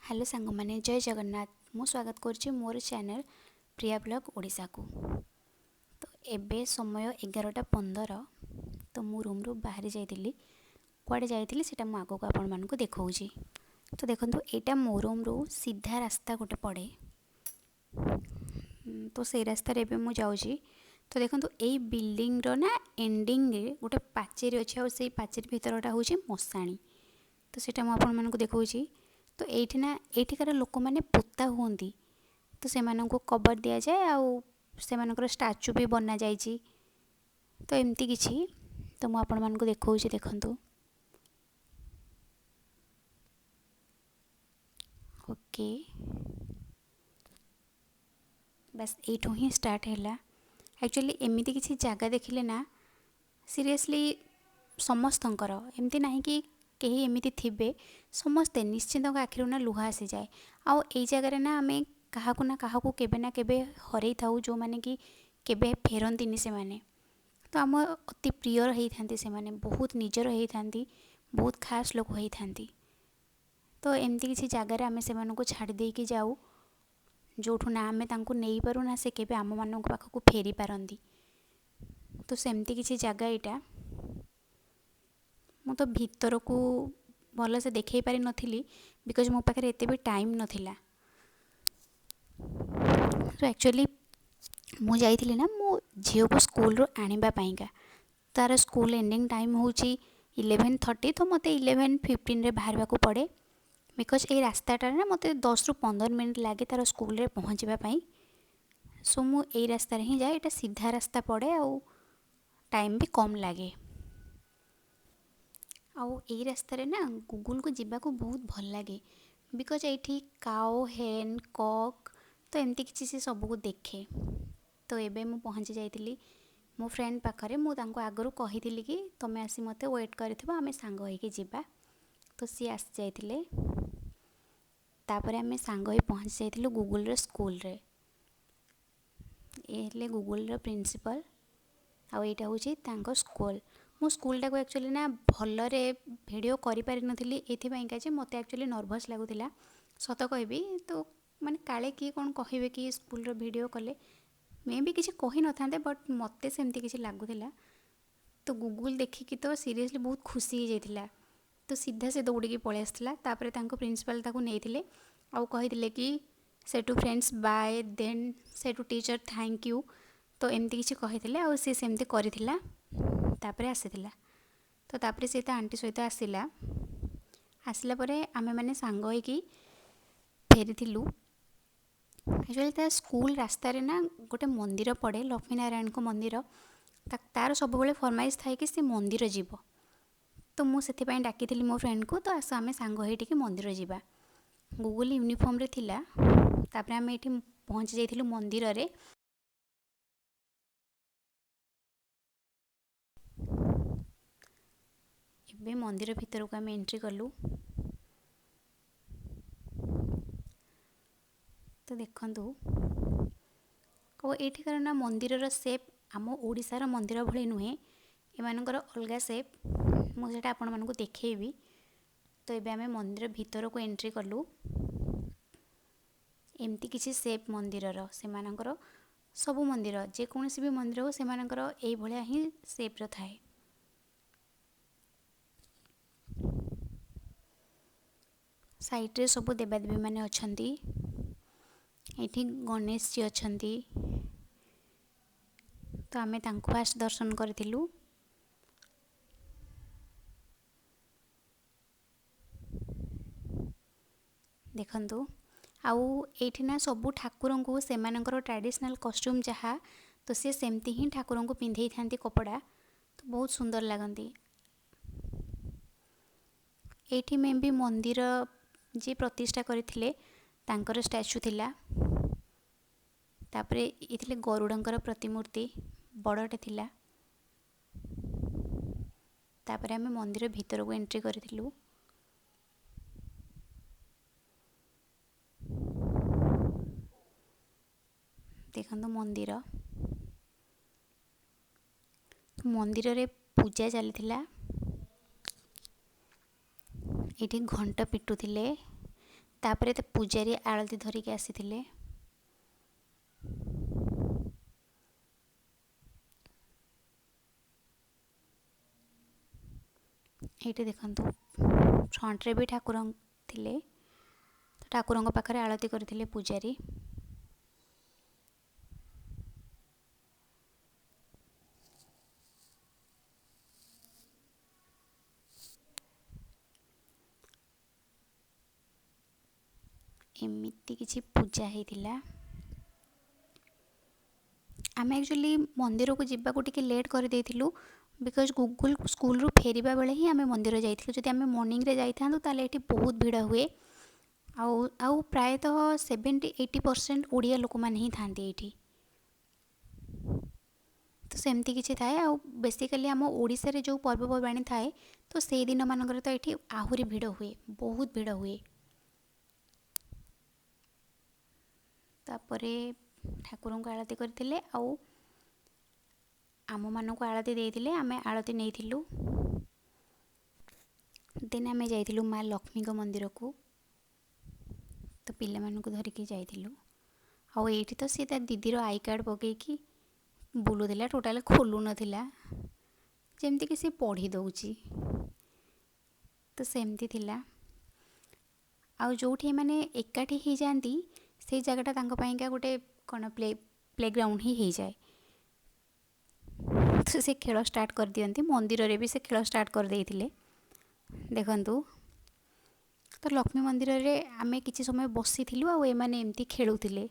Hello सांग मैंने जय जगन्नाथ मु स्वागत करुच्ची मोर चैनल प्रिया ब्लॉग ओडिशा को। तो एबे समय 11:15 तो मु रूम रू बाहरी जाइली कुआडे जाइली सेटा मु आगो आपण मानकु देखौची। तो देखंतु एटा मो रूम रू सीधा रास्ता गोटे पड़े। तो से रास्ता रे मु जाउची। तो देखंतु एई बिल्डिंग रो ना एंडिंग रे गोटे पाचेरी अछि और सेई पाचेरी भितरटा होची मसाणी। तो सेटा मु आपण मानकु देखौची। तो एठी ना एठिकार लोक माने पोता हुंदी तो से मानकु कवर दिया जाए आउ से मानकर स्टैचू भी बना जाइछि। तो एमती किछि तो मु आपण मानकु देखौछि देखंतु। ओके बस एठो ही स्टार्ट हैला। एक्चुअली एमिति किछि जागा देखिले ना सीरियसली समस्तंकर एमती नाही कि केही एमिति थिबे समस्ते निश्चिंत आखिर ना लुहा आसी जाए। आउ एई जगह ना आमे काहाकु ना काहाकु केबे ना केबे हरई थाउ जो माने कि केबे फेरंतिनी से माने। तो आम अति प्रिय रही थांती से माने बहुत निजर रही थांती बहुत खास लोक होई थांती। तो एमती किसी जगार आमे से मानको छाड़ दे कि जाऊ जोठु ना आमे तांको नेई पारु ना से केबे आम मानक पाखकु फेरी पारंती। तो सेमती किसी जगह एटा मु तो भीतर को भल से देखई पारि नथिली बिकॉज मो पाखरे एते भी टाइम नथिला। तो एक्चुअली मु जाइथिली ना मो झियो को स्कूल रो आनिबा पाइका तार स्कूल एंडिंग टाइम होची 11:30 तो मते 11:15 रे बाहरबा को पड़े बिकॉज ए रास्ताटा ना मते 10 रु 15 मिनिट लागे तार स्कूल रे पहुँचवा पाई। सो मु ए रास्ता रे ही जाए एटा सीधा रास्ता पड़े आउ टाइम भी कम लागे। आउ ए रास्ता रे ना गूगल को जिबा को बहुत भल लागे बिकॉज एठी काओ हेन कॉक तो एमती किसी से सब को देखे। तो एबे मु पहुँची जाइतिली मो फ्रेंड पाखरे मु तांको आगरू कहितिली कि तमे आसी मते वेट करथिबो आमे सांग होइके जिबा। तो सी आसी जाइतिले तापरे आमे सांग होई पहुँची जाइतिलु गूगल रो स्कूल रे। ए हेले गूगल रो प्रिंसिपल आउ एटा होची तांको स्कूल। मो स्कूल टाको एक्चुअली ना भलरे वीडियो करि पारि नथिली एथिपाई का जे मते एक्चुअली नर्वस लागुथिला सत कहबी। तो माने काले की कोन कहिबे कि स्कूल रो वीडियो कले मे भी किसी कही न थांते बट मते सेमती किसी लागुथिला। तो गूगल देखिकी तो सीरियसली बहुत खुशी हो जाइथिला। तो सीधा से दौड़िकी पळै आसथिला तापरे तांको प्रिंसिपल ताको नेइथिले आउ कहिथिले कि सेटू फ्रेंड्स बाय देन सेटू टीचर थैंक यू। तो एमती किसी कहिथिले आउ से सेमती करिथिला तापरे आसीथिला। तो तापरे से ता आंटी सहित आसिला आसिला परे आमे माने सांग होइकी फेरिथिलु। एक्चुअली ता स्कूल रास्ता रे ना गोटे मंदिर पड़े लक्ष्मी नारायण को मंदिर तार सब बेले फरमाइश थाए कि से मंदिर जीव। तो मु सेथिपाई डाकिथिली मो फ्रेंड को तो आस आमे सांग होइटिकी मंदिर जीवा। गूगल यूनिफॉर्म रे थिला तापरे आमे एठी पहुँची जाइथिलु मंदिर रे। एबे मंदिर भीतर को आमे एंट्री कलु। तो देखंतु को एठिकार ना मंदिर रो शेप आम ओडिसा रो मंदिर भली नुहे एमानकर अलगा शेप मु सेटा आपण मानकु देखैबी। तो एबे आमे मंदिर भीतर को एंट्री कलु एमती किसी शेप मंदिर रो से मानकर सबु मंदिर जे कोनसी भी मंदिर हो से मानकर एई भलिया ही शेप रो थाए। साइड रे सब देवादेवी माने अछंती एठी गणेश जी अछंती। तो आमे तांको फास्ट दर्शन करथिलु। देखंतु आउ एठी ना सबु ठाकुरन को से मानकर ट्रेडिशनल कॉस्ट्यूम जहा तो से सेमती ही ठाकुरन को पिंधेई थांती कपड़ा तो बहुत सुंदर लागंती। एठी में भी मंदिर जे प्रतिष्ठा करथिले तांकर स्टैचू थिला तापरे इथिले गरुडंकर प्रतिमूर्ति बड़टे थिला। तापरे आमे मंदिर भीतर को एंट्री करथिलु। देखंतु मंदिर मंदिर रे पूजा चली एठी घंटा पिटुथिले तापरे तो पूजारी आलती धरिकी आसीथिले। ये देखंतु फ्रंट रे भी ठाकुर थिले, तो ठाकुर पाखरे आलती करथिले पूजारी। एमिति किछि पूजा हेतिला। आम एक्चुअली मंदिर को जीवा को टिके लेट कर देथिलु बिकॉज गूगल स्कूल रु फेरिबा बेले ही आम मंदिर जाइथिलु। जदि आम मॉर्निंग रे जाइथांतु ताले एठी बहुत भीड़ हुए। आउ प्रायतः 70-80% ओडिया लोक माने ही थांती एठी। तो सेमती किछि थाए। आउ बेसिकली आम ओडिसा रे जो पर्वपर्वाणी थाए तो सेई दिन मानकर तो एठी आहुरी भीड़ हुए, बहुत भीड़ हुए। तापरे ठाकुर को आरती करथिले आउ आम मान को आरती देइथिले। आमे आरती नेइथिलु। देन आमे जाइथिलु माँ लक्ष्मी को मंदिर को। तो पिला मान को धरिकी जाइथिलु। आउ एठी तो सी ता दीदीर आई कार्ड पकेकी बुलुथिला, टोटाल खोलु नथिला, जेमती कि सी पढ़ी दउची। तो सेमती थिला। आउ जोठी माने एकाठी ही जांती से जगहटा तांको पाइका गोटे कौन प्लेग्राउंड ही जाए। तो से खेल स्टार्ट कर दियंती। मंदिर रे भी से खेल स्टार्ट कर देइथिले। देखंतु तो लक्ष्मी मंदिर रे आमे किछि समय बसी थिलु आ ए माने एमती खेलुथिले,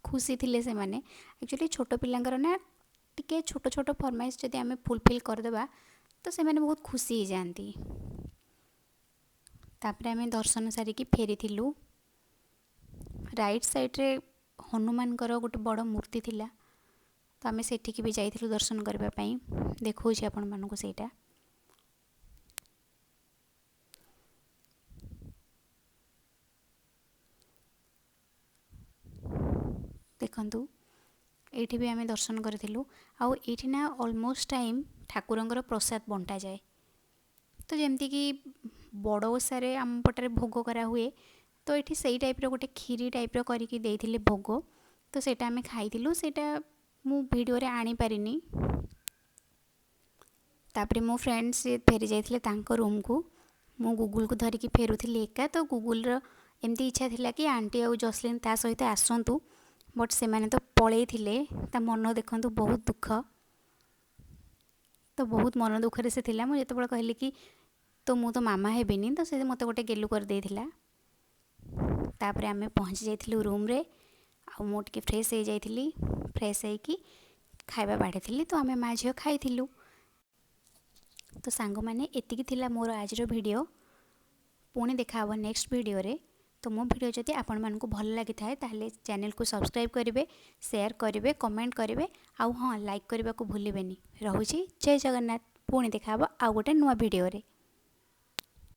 खुशी थिले से माने। एक्चुअली छोट पिलांकर ना टिके छोट छोट फरमाइश जदि आमे फुलफिल कर देबा तो से माने बहुत खुशी हो जांती। तापरे आमे दर्शन सारी की फेरी थिलु। राइट साइड रे हनुमान कर गोटे बड़ मूर्ति थिला, तो आमे सेठी भी जाइथिलु दर्शन करबा पई। देखौछि आपन मानको सेटा। देखंतु एठी भी आमे दर्शन करथिलु। आउ एठी ना ऑलमोस्ट टाइम ठाकुरंकर प्रसाद बंटा जाए। तो जेमती कि बड़ ओषारे आम पटरे भोग करा हुए, तो ये सही टाइप रो गोटे खीरी टाइप रो करिकी देइथिले भोग। तो सेटा आमे खाइथिलु। सेटा मु वीडियो रे आनी पारिनी। तापरे मो फ्रेंड्स फेरी जाइथिले तांको रूम को। मु गूगल को धरिकी फेरुथिली एका। तो गूगल रो एमती इच्छा थिला कि आंटी आउ जसलिन ता सहित आसंतु, बट से माने तो पळेई थिले। ता मन देखंतु बहुत दुख। तो बहुत मन दुख रे से थिला। मु जेतेबेले कहली कि तो मु तो मामा हेबिनी, तो से मते गोटे गेलु कर देइथिला। तापरे आमे पहुंच जाइथिलु रूम रे। आ मु टिके फ्रेश हो जाइथिली। फ्रेश है कि खाइबा बाढ़ीथिली। तो आमे माँ झियो खाइथिलु। तो सांग माने एतिकी थिला मोर आज रो वीडियो। पुणी देखा हबो नेक्स्ट वीडियो रे। तो मो वीडियो जदि आपण मानकु भल लागि थाए ताहले चैनल को सब्सक्राइब करिवे, शेयर करिवे, कमेंट करिवे, आउ हां लाइक करबा को भूलिबेनी। रहुची जय जगन्नाथ। पुणी देखा हबो आ गोटे नुवा वीडियो रे।